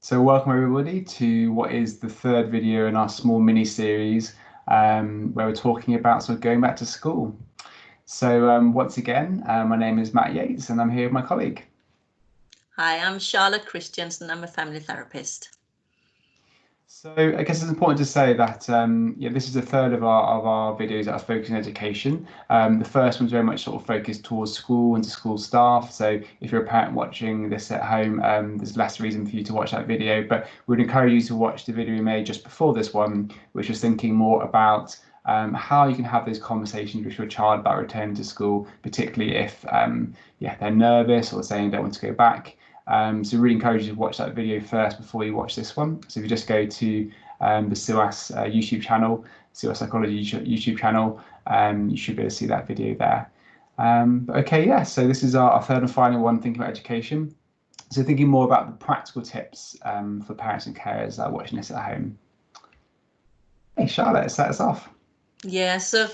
So welcome everybody to what is the third video in our small mini series where we're talking about sort of going back to school. So once again, my name is Matt Yates and I'm here with my colleague. Hi, I'm Charlotte Christiansen. I'm a family therapist. So I guess it's important to say that this is a third of our videos that are focused on education. The first one's very much sort of focused towards school and to school staff. So if you're a parent watching this at home, there's less reason for you to watch that video. But we'd encourage you to watch the video we made just before this one, which was thinking more about how you can have those conversations with your child about returning to school, particularly if they're nervous or saying they don't want to go back. So really encourage you to watch that video first before you watch this one. So if you just go to the SUAS YouTube channel, SUAS Psychology YouTube channel, you should be able to see that video there. So this is our third and final one, thinking about education. So thinking more about the practical tips for parents and carers watching this at home. Hey Charlotte, set us off. Yeah, so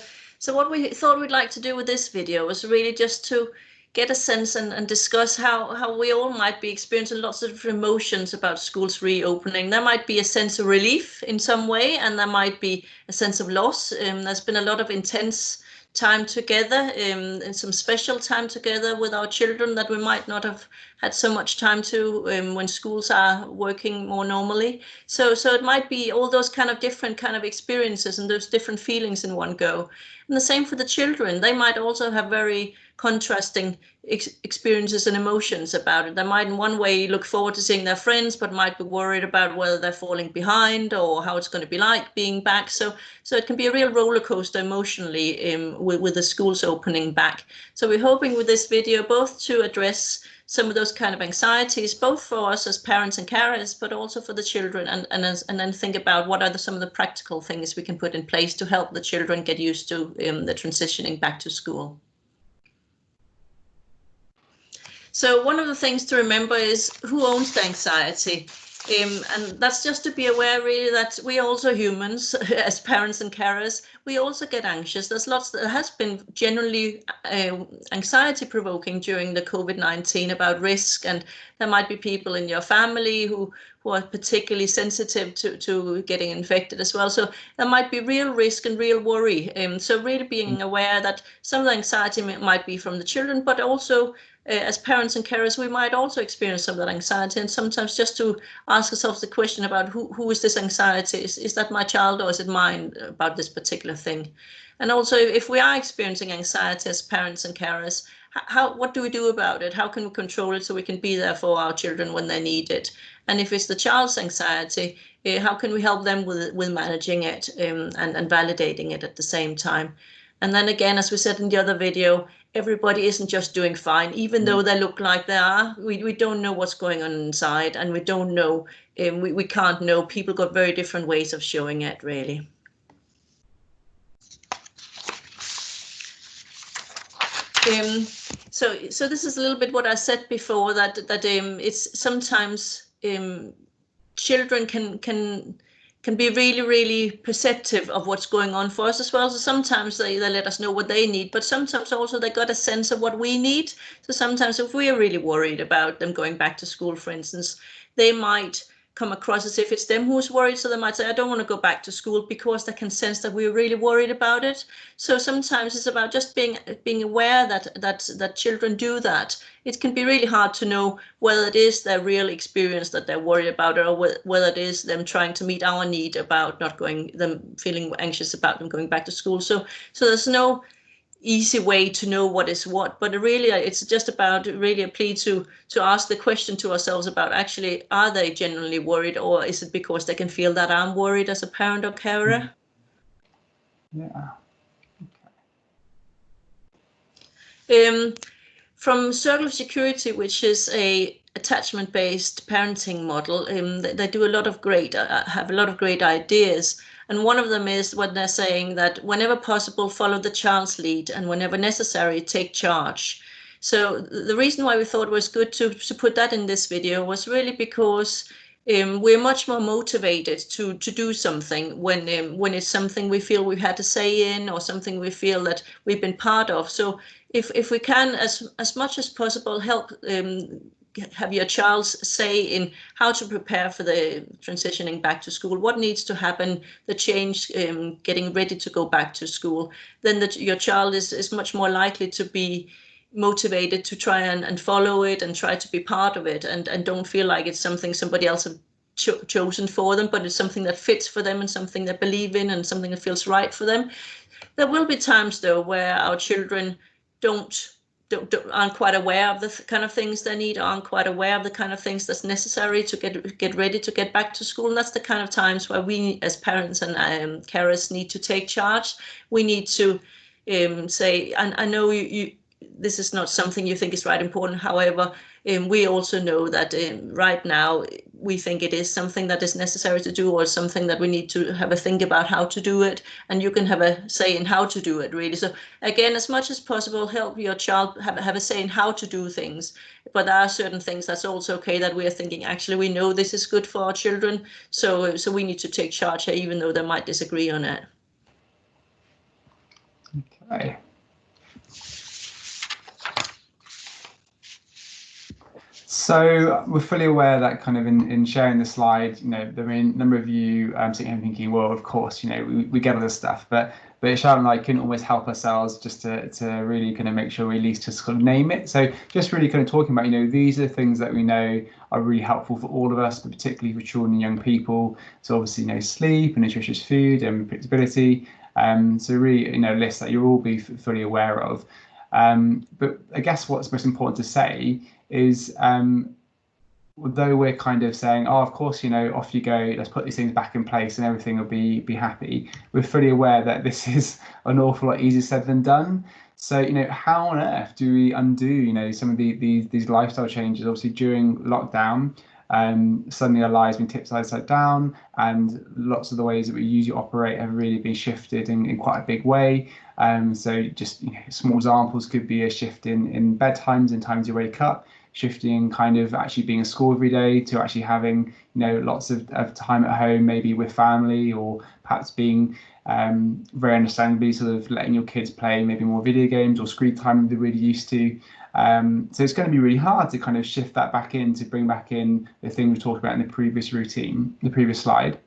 what we thought we'd like to do with this video was really just to get a sense and discuss how we all might be experiencing lots of different emotions about schools reopening. There might be a sense of relief in some way, and there might be a sense of loss. There's been a lot of intense time together and some special time together with our children that we might not have had so much time to when schools are working more normally. So it might be all those kind of different kind of experiences and those different feelings in one go. And the same for the children. They might also have very contrasting experiences and emotions about it. They might in one way look forward to seeing their friends, but might be worried about whether they're falling behind or how it's going to be like being back. So it can be a real roller coaster emotionally with the schools opening back. So we're hoping with this video both to address some of those kind of anxieties, both for us as parents and carers, but also for the children, and then think about what are some of the practical things we can put in place to help the children get used to the transitioning back to school. So one of the things to remember is who owns the anxiety. And that's just to be aware really that we also humans as parents and carers, we also get anxious. There's lots that has been generally anxiety provoking during the COVID-19 about risk, and there might be people in your family who are particularly sensitive to getting infected as well. So there might be real risk and real worry. So really being aware that some of the anxiety might be from the children, but also as parents and carers, we might also experience some of that anxiety, and sometimes just to ask ourselves the question about who is this anxiety? Is that my child or is it mine about this particular thing? And also, if we are experiencing anxiety as parents and carers, what do we do about it? How can we control it so we can be there for our children when they need it? And if it's the child's anxiety, how can we help them with managing it and validating it at the same time? And then again, as we said in the other video, everybody isn't just doing fine, even though they look like they are. We don't know what's going on inside, and we don't know, we can't know. People got very different ways of showing it, really. So this is a little bit what I said before, that it's sometimes children can be really, really perceptive of what's going on for us as well. So sometimes they let us know what they need, but sometimes also they got a sense of what we need. So sometimes if we are really worried about them going back to school, for instance, they might come across as if it's them who's worried. So they might say, I don't want to go back to school, because they can sense that we're really worried about it. So sometimes it's about just being aware that children do that. It can be really hard to know whether it is their real experience that they're worried about, or whether it is them trying to meet our need about them feeling anxious about them going back to school. So there's no easy way to know what is what, but really it's just about really a plea to ask the question to ourselves about, actually, are they genuinely worried, or is it because they can feel that I'm worried as a parent or carer? Yeah. Okay. From Circle of Security, which is a attachment-based parenting model, they do a lot of have a lot of great ideas. And one of them is when they're saying that whenever possible, follow the child's lead, and whenever necessary, take charge. So the reason why we thought it was good to put that in this video was really because we're much more motivated to do something when it's something we feel we've had a say in, or something we feel that we've been part of. So if we can, as much as possible, help have your child's say in how to prepare for the transitioning back to school, what needs to happen, the change, getting ready to go back to school, then your child is much more likely to be motivated to try and follow it and try to be part of it, and don't feel like it's something somebody else have chosen for them, but it's something that fits for them and something they believe in and something that feels right for them. There will be times though where our children aren't quite aware of the kind of things they need, aren't quite aware of the kind of things that's necessary to get ready to get back to school. And that's the kind of times where we as parents and carers need to take charge. We need to say, and I know this is not something you think is right important. However, we also know that right now we think it is something that is necessary to do, or something that we need to have a think about how to do it. And you can have a say in how to do it, really. So again, as much as possible, help your child have a say in how to do things. But there are certain things that's also okay that we are thinking, actually, we know this is good for our children. So we need to take charge here, even though they might disagree on it. Okay. So we're fully aware that kind of in sharing the slide, there are a number of you sitting here thinking, well, of course, we get all this stuff, but Charlotte and I couldn't always help ourselves just to really kind of make sure we at least just kind of name it. So just really kind of talking about, these are things that we know are really helpful for all of us, but particularly for children and young people. So obviously, sleep and nutritious food and predictability. So really, a list that you'll all be fully aware of. But I guess what's most important to say is, although we're kind of saying, oh, of course, off you go, let's put these things back in place and everything will be happy, we're fully aware that this is an awful lot easier said than done. So, how on earth do we undo, some of these lifestyle changes? Obviously, during lockdown, suddenly our lives have been tipped upside down, and lots of the ways that we usually operate have really been shifted in quite a big way. So just small examples could be a shift in bedtimes and times you wake up, shifting kind of actually being at school every day to actually having lots of time at home, maybe with family, or perhaps being very understandably sort of letting your kids play maybe more video games or screen time than they're really used to. So it's going to be really hard to kind of shift that back in, to bring back in the thing we talked about in the previous routine, the previous slide.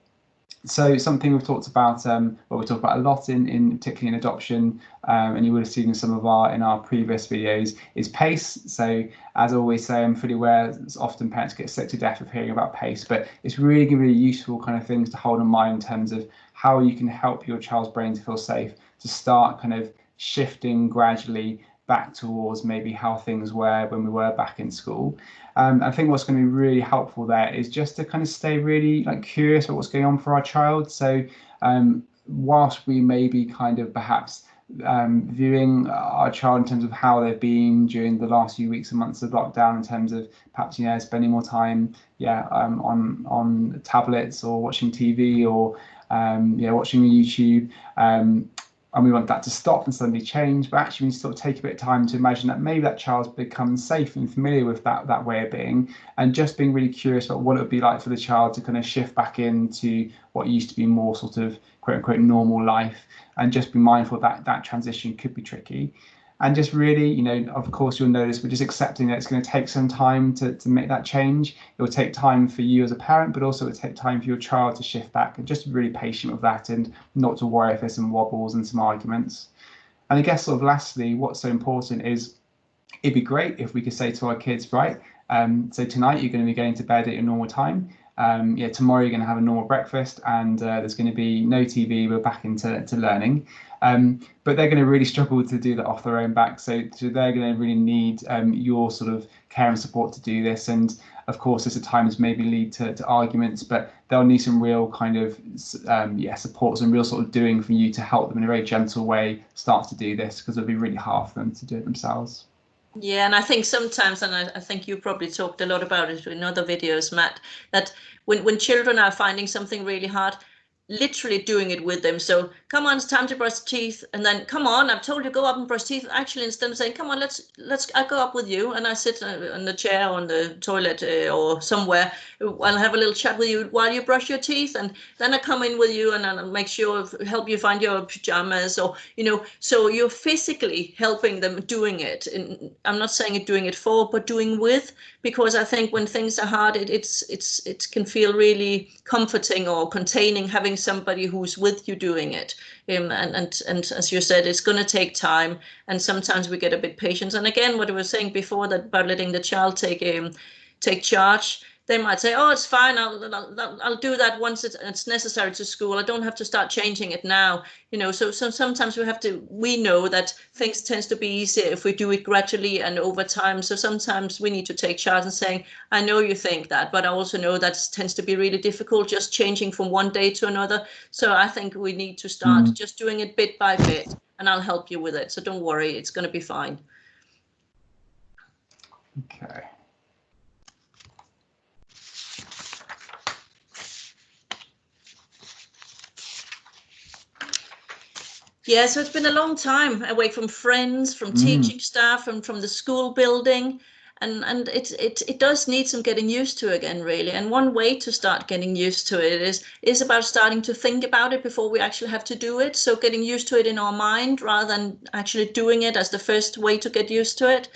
So something we've talked about, we talk about a lot in particularly in adoption, and you would have seen in some of our previous videos, is pace. So as I always say, I'm fully aware often parents get sick to death of hearing about pace, but it's really going to be useful kind of things to hold in mind in terms of how you can help your child's brain to feel safe, to start kind of shifting gradually back towards maybe how things were when we were back in school. I think what's going to be really helpful there is just to kind of stay really curious about what's going on for our child. So whilst we may be kind of perhaps viewing our child in terms of how they've been during the last few weeks and months of lockdown, in terms of perhaps spending more time on tablets or watching TV or watching YouTube, and we want that to stop and suddenly change, but actually we need to sort of take a bit of time to imagine that maybe that child's become safe and familiar with that way of being, and just being really curious about what it would be like for the child to kind of shift back into what used to be more sort of quote unquote normal life, and just be mindful that that transition could be tricky. And just really, of course, you'll notice we're just accepting that it's going to take some time to make that change. It will take time for you as a parent, but also it will take time for your child to shift back, and just be really patient with that and not to worry if there's some wobbles and some arguments. And I guess sort of lastly, what's so important is it'd be great if we could say to our kids, right, so tonight you're going to be going to bed at your normal time. Tomorrow you're going to have a normal breakfast, and there's going to be no TV. We're back into learning. But they're going to really struggle to do that off their own back. So they're going to really need your sort of care and support to do this. And of course, this at times maybe lead to arguments, but they'll need some real kind of support, some real sort of doing from you to help them in a very gentle way start to do this, because it'll be really hard for them to do it themselves. Yeah, and I think sometimes, and I think you probably talked a lot about it in other videos, Matt, that when children are finding something really hard, literally doing it with them. So come on, it's time to brush teeth, and then come on, I've told you go up and brush teeth. Actually, instead of saying come on, I go up with you, and I sit on the chair on the toilet or somewhere. I'll have a little chat with you while you brush your teeth, and then I come in with you and I'll make sure help you find your pajamas, or so you're physically helping them doing it. And I'm not saying it doing it for, but doing with, because I think when things are hard, it can feel really comforting or containing having somebody who's with you doing it. And as you said, it's going to take time, and sometimes we get a bit patient. And again, what I was saying before, that about letting the child take charge. They might say, oh, it's fine, I'll do that once it's necessary to school. I don't have to start changing it now. So sometimes we know that things tends to be easier if we do it gradually and over time. So sometimes we need to take charge and saying, I know you think that, but I also know that tends to be really difficult, just changing from one day to another. So I think we need to start just doing it bit by bit, and I'll help you with it. So don't worry, it's going to be fine. Okay. Yeah, so it's been a long time away from friends, from teaching staff, and from the school building, and it does need some getting used to again, really. And one way to start getting used to it is about starting to think about it before we actually have to do it. So getting used to it in our mind rather than actually doing it as the first way to get used to it.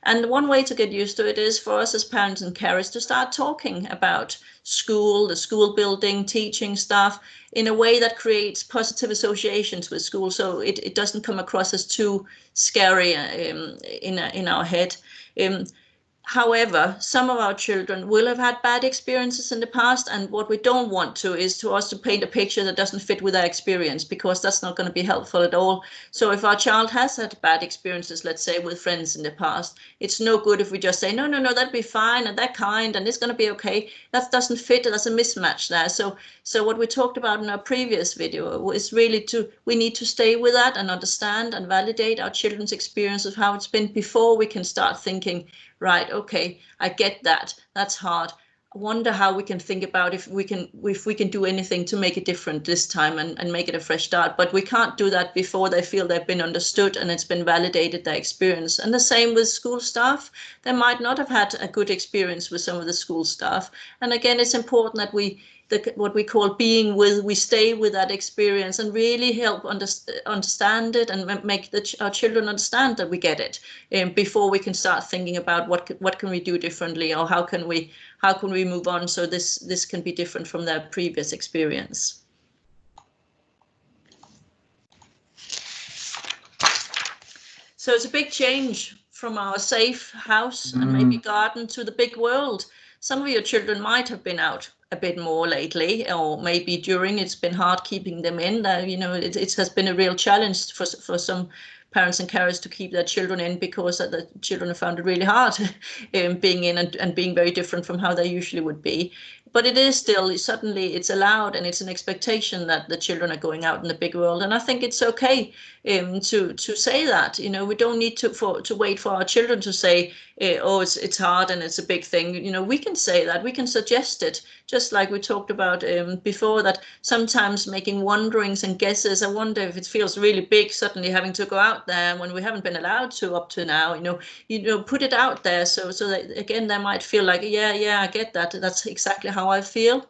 And one way to get used to it is for us as parents and carers to start talking about school, the school building, teaching staff in a way that creates positive associations with school, so it doesn't come across as too scary in our head. However, some of our children will have had bad experiences in the past, and what we don't want to is to us to paint a picture that doesn't fit with our experience, because that's not going to be helpful at all. So if our child has had bad experiences, let's say with friends in the past, it's no good if we just say, no, that'd be fine, and they're kind, and it's going to be okay. That doesn't fit. There's a mismatch there. So what we talked about in our previous video is really we need to stay with that and understand and validate our children's experience of how it's been before we can start thinking, right, okay, I get that. That's hard. I wonder how we can think about if we can do anything to make it different this time and make it a fresh start. But we can't do that before they feel they've been understood and it's been validated, their experience. And the same with school staff. They might not have had a good experience with some of the school staff. And again, it's important that what we call being with, we stay with that experience and really help understand it and make our children understand that we get it, before we can start thinking about what can we do differently, or how can we move on so this can be different from their previous experience. So it's a big change from our safe house and maybe garden to the big world. Some of your children might have been out a bit more lately, or maybe during it's been hard keeping them in. It has been a real challenge for some parents and carers to keep their children in, because the children have found it really hard being in and being very different from how they usually would be. But it is still, suddenly it's allowed, and it's an expectation that the children are going out in the big world. And I think it's okay to say that. We don't need to wait for our children to say, oh, it's hard and it's a big thing. We can say that, we can suggest it, just like we talked about before, that sometimes making wonderings and guesses. I wonder if it feels really big suddenly having to go out there when we haven't been allowed to up to now. Put it out there so that again they might feel like, yeah, I get that. That's exactly how I feel.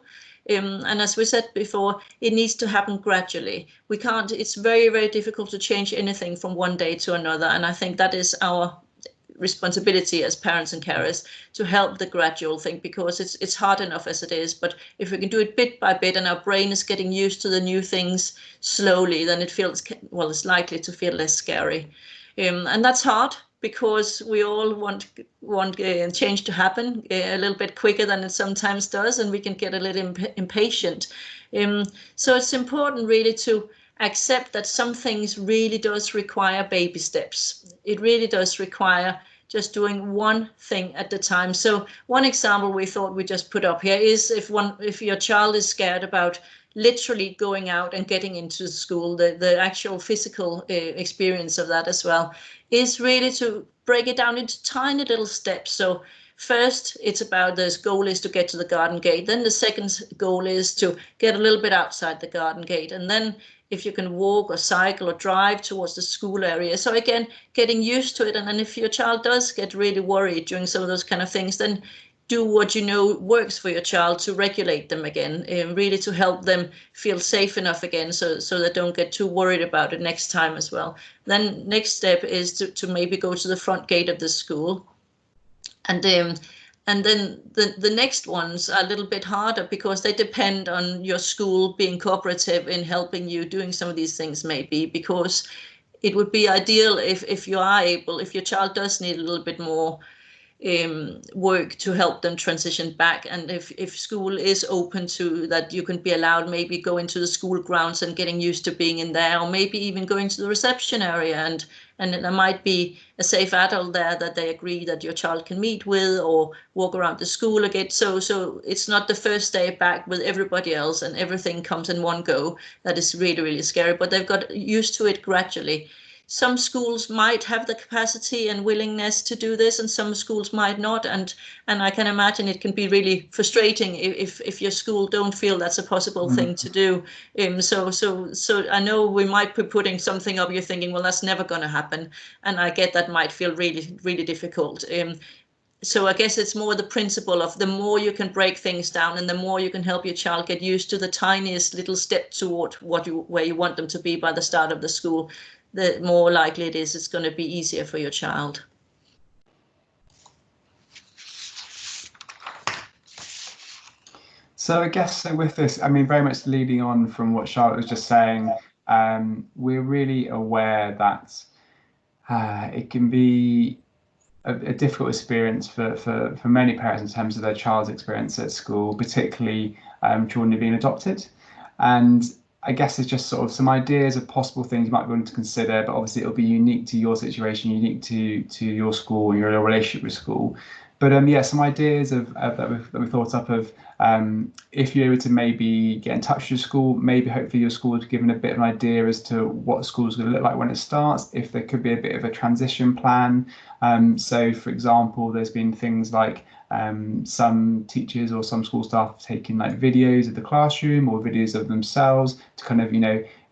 And as we said before, it needs to happen gradually. We can't. It's very, very difficult to change anything from one day to another. And I think that is our responsibility as parents and carers, to help the gradual thing, because it's hard enough as it is. But if we can do it bit by bit and our brain is getting used to the new things slowly, then it's likely to feel less scary. And that's hard, because we all want change to happen a little bit quicker than it sometimes does, and we can get a little impatient. So it's important really to accept that some things really does require baby steps. It really does require just doing one thing at a time. So one example we thought we just put up here is if your child is scared about literally going out and getting into school, the actual physical experience of that as well, is really to break it down into tiny little steps. So first it's about this goal is to get to the garden gate. Then the second goal is to get a little bit outside the garden gate. And then if you can walk or cycle or drive towards the school area. So again, getting used to it. And then if your child does get really worried during some of those kind of things, then do what you know works for your child to regulate them again, and really to help them feel safe enough again, so they don't get too worried about it next time as well. Then next step is to maybe go to the front gate of the school. And then the next ones are a little bit harder because they depend on your school being cooperative in helping you doing some of these things, maybe, because it would be ideal if you are able, if your child does need a little bit more work to help them transition back, and if school is open to that, you can be allowed maybe go into the school grounds and getting used to being in there, or maybe even going to the reception area, and there might be a safe adult there that they agree that your child can meet with, or walk around the school again, so it's not the first day back with everybody else and everything comes in one go. That is really, really scary, but they've got used to it gradually. Some schools might have the capacity and willingness to do this, and some schools might not. And I can imagine it can be really frustrating if your school don't feel that's a possible thing to do. So I know we might be putting something up, you're thinking, well, that's never going to happen. And I get that might feel really, really difficult. So I guess it's more the principle of the more you can break things down and the more you can help your child get used to the tiniest little step toward where you want them to be by the start of the school, the more likely it is it's going to be easier for your child. So I guess with this, I mean, very much leading on from what Charlotte was just saying, we're really aware that it can be a difficult experience for many parents in terms of their child's experience at school, particularly children who are being adopted. And I guess it's just sort of some ideas of possible things you might be willing to consider, but obviously it'll be unique to your situation, unique to your school and your relationship with school. But yeah, some ideas that we thought up of, if you're able to maybe get in touch with your school, maybe hopefully your school has given a bit of an idea as to what school is going to look like when it starts, if there could be a bit of a transition plan. So for example, there's been things like some teachers or some school staff taking like videos of the classroom or videos of themselves to kind of,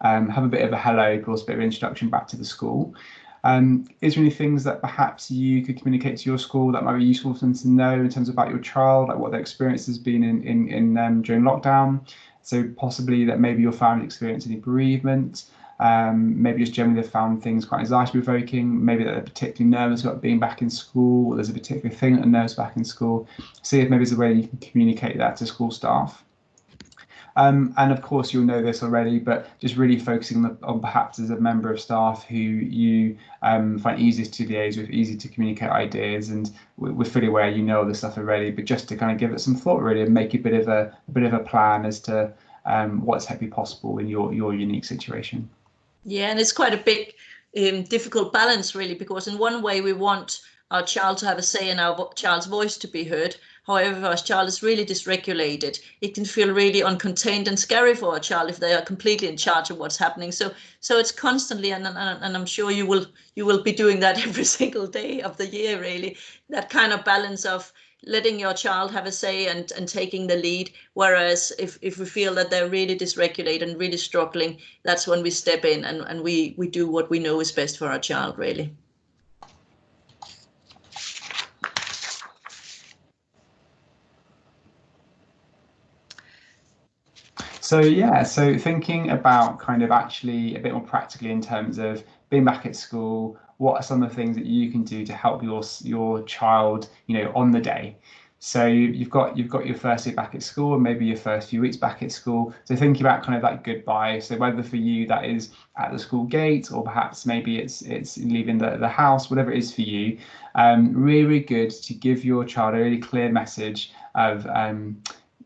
have a bit of a hello, but also a bit of introduction back to the school. Is there any things that perhaps you could communicate to your school that might be useful for them to know in terms of about your child, like what their experience has been in during lockdown? So possibly that maybe your family experienced any bereavement, maybe just generally they've found things quite anxiety provoking, maybe that they're particularly nervous about being back in school, or there's a particular thing that they're nervous back in school. See if maybe there's a way you can communicate that to school staff. And of course, you'll know this already, but just really focusing on perhaps as a member of staff who you find easiest to liaise with, easy to communicate ideas, and we're fully aware you know all this stuff already, but just to kind of give it some thought really and make a bit of a plan as to what's hopefully possible in your unique situation. Yeah, and it's quite a big difficult balance really, because in one way we want our child to have a say and our child's voice to be heard. However, if our child is really dysregulated, it can feel really uncontained and scary for a child if they are completely in charge of what's happening. So it's constantly, and I'm sure you will be doing that every single day of the year, really, that kind of balance of letting your child have a say and taking the lead. Whereas if we feel that they're really dysregulated and really struggling, that's when we step in and we do what we know is best for our child, really. So yeah, so thinking about kind of actually a bit more practically in terms of being back at school, what are some of the things that you can do to help your child, on the day? So you've got your first day back at school, and maybe your first few weeks back at school. So thinking about kind of that goodbye. So whether for you that is at the school gate, or perhaps maybe it's leaving the house, whatever it is for you. Really, really good to give your child a really clear message of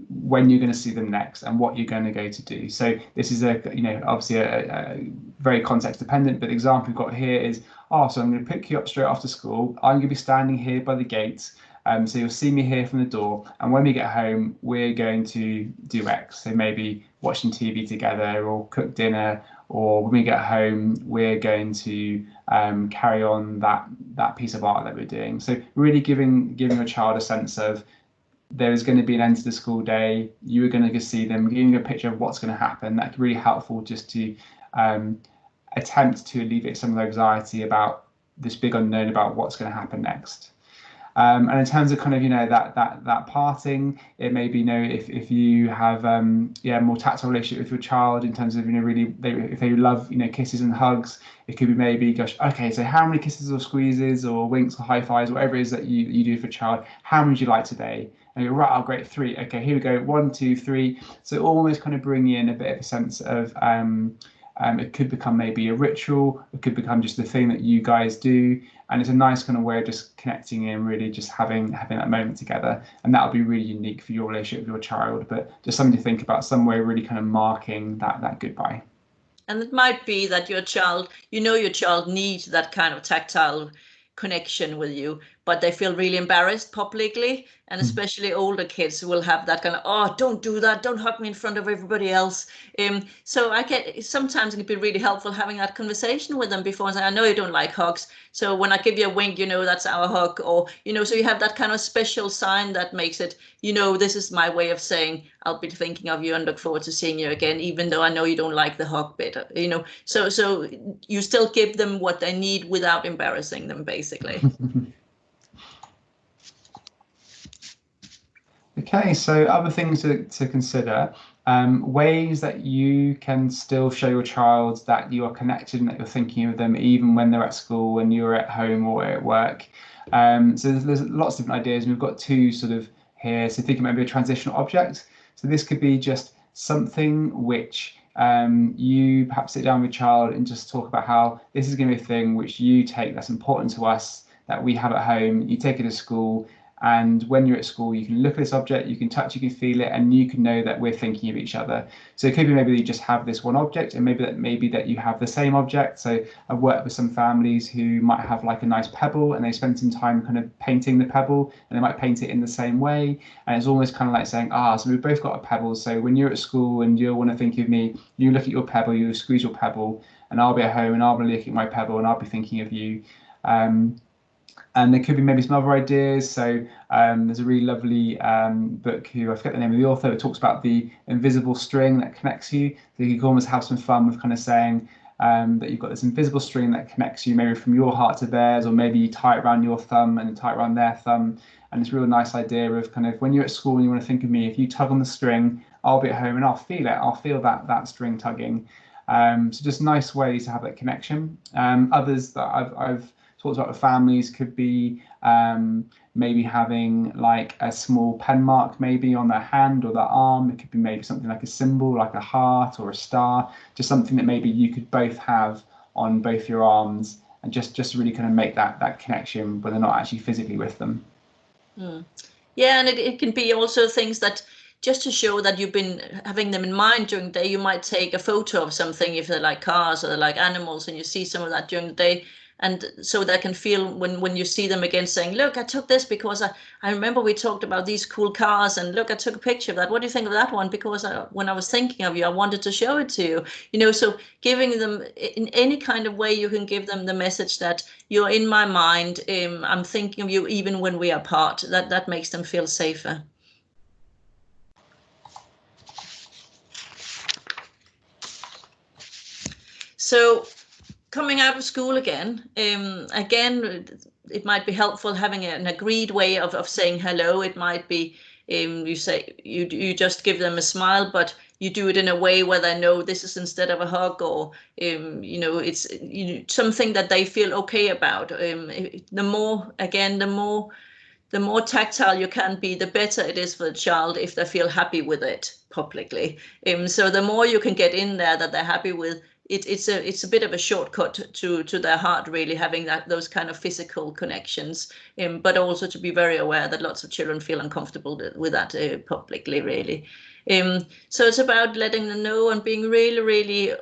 when you're going to see them next and what you're going to go to do. So this is obviously a very context dependent, but the example we've got here is, so I'm going to pick you up straight after school. I'm going to be standing here by the gate. So you'll see me here from the door, and when we get home, we're going to do X. So maybe watching TV together, or cook dinner, or when we get home, we're going to carry on that piece of art that we're doing. So really giving a child a sense of there is going to be an end to the school day. You are going to see them, giving a picture of what's going to happen. That could be really helpful just to attempt to alleviate some of the anxiety about this big unknown about what's going to happen next. And in terms of kind of, that parting, it may be, if you have more tactile relationship with your child in terms of, really, if they love, kisses and hugs, it could be maybe, gosh, okay, so how many kisses or squeezes or winks or high fives, whatever it is that you do for a child, how many would you like today? And you're right, oh, great, 3. Okay, here we go, 1, 2, 3. So almost kind of bring in a bit of a sense of, it could become maybe a ritual, it could become just the thing that you guys do. And it's a nice kind of way of just connecting in, really just having that moment together. And that'll be really unique for your relationship with your child, but just something to think about, some way really kind of marking that goodbye. And it might be that your child needs that kind of tactile connection with you, but they feel really embarrassed publicly, and especially older kids will have that kind of, oh, don't do that, don't hug me in front of everybody else. So sometimes it can be really helpful having that conversation with them before and say, I know you don't like hugs, so when I give you a wink, that's our hug, or so you have that kind of special sign that makes it, this is my way of saying I'll be thinking of you and look forward to seeing you again, even though I know you don't like the hug bit, so you still give them what they need without embarrassing them, basically. Okay, so other things to consider, ways that you can still show your child that you are connected and that you're thinking of them even when they're at school and you're at home or at work. So there's lots of different ideas. We've got 2 sort of here. So thinking maybe a transitional object. So this could be just something which you perhaps sit down with your child and just talk about how this is going to be a thing which you take that's important to us, that we have at home. You take it to school. And when you're at school, you can look at this object, you can touch, you can feel it, and you can know that we're thinking of each other. So it could be maybe you just have this one object, and maybe that you have the same object. So I've worked with some families who might have like a nice pebble, and they spend some time kind of painting the pebble, and they might paint it in the same way. And it's almost kind of like saying, so we've both got a pebble. So when you're at school and you want to think of me, you look at your pebble, you squeeze your pebble, and I'll be at home and I'll be looking at my pebble and I'll be thinking of you. And there could be maybe some other ideas. So there's a really lovely book, I forget the name of the author, it talks about the invisible string that connects you. So you can almost have some fun with kind of saying that you've got this invisible string that connects you maybe from your heart to theirs, or maybe you tie it around your thumb and tie it around their thumb. And it's a real nice idea of kind of when you're at school and you want to think of me, if you tug on the string, I'll be at home and I'll feel it. I'll feel that string tugging. So just nice ways to have that connection. Others that I've talked about with families could be maybe having like a small pen mark maybe on their hand or their arm. It could be maybe something like a symbol, like a heart or a star, just something that maybe you could both have on both your arms, and just really kind of make that connection when they're not actually physically with them. Yeah, and it can be also things that just to show that you've been having them in mind during the day. You might take a photo of something if they like cars or they like animals, and you see some of that during the day. And so they can feel when you see them again saying, look, I took this because I remember we talked about these cool cars, and look, I took a picture of that. What do you think of that one? Because when I was thinking of you, I wanted to show it to you. So giving them in any kind of way, you can give them the message that you're in my mind. I'm thinking of you even when we are apart. That makes them feel safer. So coming out of school again, it might be helpful having an agreed way of saying hello. It might be you say you just give them a smile, but you do it in a way where they know this is instead of a hug, or it's something that they feel okay about. The more tactile you can be, the better it is for the child if they feel happy with it publicly. So the more you can get in there that they're happy with, it's a bit of a shortcut to their heart, really, having those kind of physical connections, but also to be very aware that lots of children feel uncomfortable with that publicly, really. So it's about letting them know and being really, really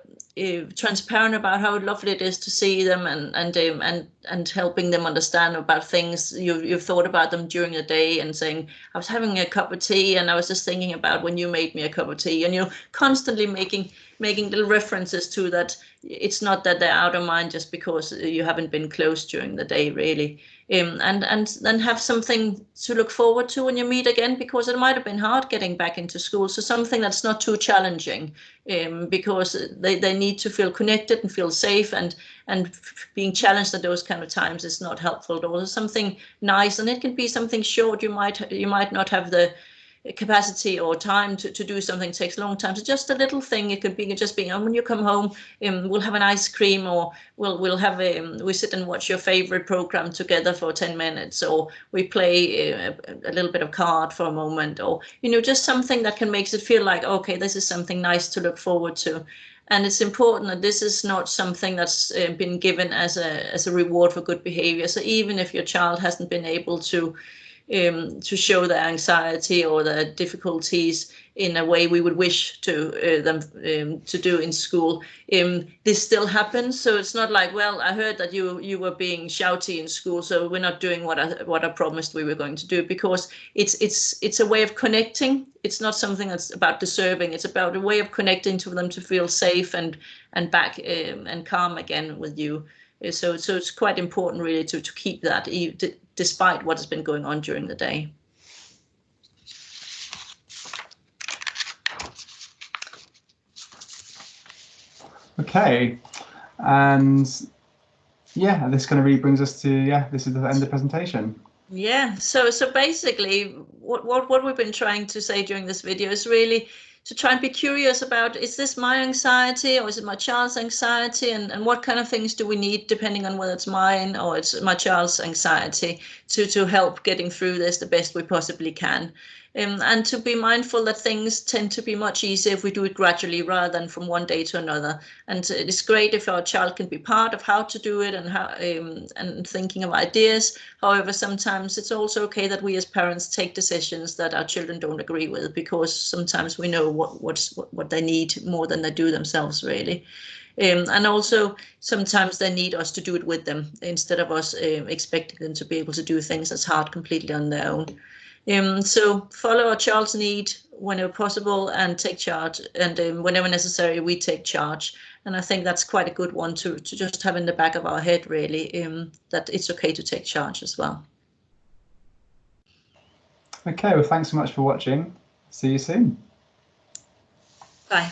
transparent about how lovely it is to see them, and helping them understand about things you've thought about them during the day, and saying, I was having a cup of tea and I was just thinking about when you made me a cup of tea, and constantly making making little references to that. It's not that they're out of mind just because you haven't been close during the day, really. And then have something to look forward to when you meet again, because it might have been hard getting back into school. So something that's not too challenging, because they need to feel connected and feel safe, and being challenged at those kind of times is not helpful at all. It's something nice, and it can be something short. You might not have the capacity or time to do something. It takes a long time. So just a little thing. It could be just being, when you come home, we'll have an ice cream, or we'll have we sit and watch your favorite program together for 10 minutes, or we play a little bit of card for a moment, or just something that can make it feel like, okay, this is something nice to look forward to. And it's important that this is not something that's been given as a reward for good behavior. So even if your child hasn't been able to show their anxiety or their difficulties in a way we would wish to them to do in school, this still happens. So it's not like, well, I heard that you were being shouty in school, so we're not doing what I promised we were going to do, because it's a way of connecting. It's not something that's about deserving. It's about a way of connecting to them to feel safe and back and calm again with you. So it's quite important really to keep that despite what has been going on during the day. Okay, and yeah, this kind of really brings us to, this is the end of the presentation. Yeah, so basically what we've been trying to say during this video is really to try and be curious about, is this my anxiety or is it my child's anxiety, and what kind of things do we need depending on whether it's mine or it's my child's anxiety to help getting through this the best we possibly can. And to be mindful that things tend to be much easier if we do it gradually rather than from one day to another. And it's great if our child can be part of how to do it and how and thinking of ideas. However, sometimes it's also okay that we as parents take decisions that our children don't agree with, because sometimes we know what they need more than they do themselves, really. And also sometimes they need us to do it with them instead of us expecting them to be able to do things that's hard completely on their own. So follow our child's need whenever possible and take charge, and whenever necessary we take charge. And I think that's quite a good one to just have in the back of our head, really, that it's okay to take charge as well. Okay, well, thanks so much for watching. See you soon. Bye.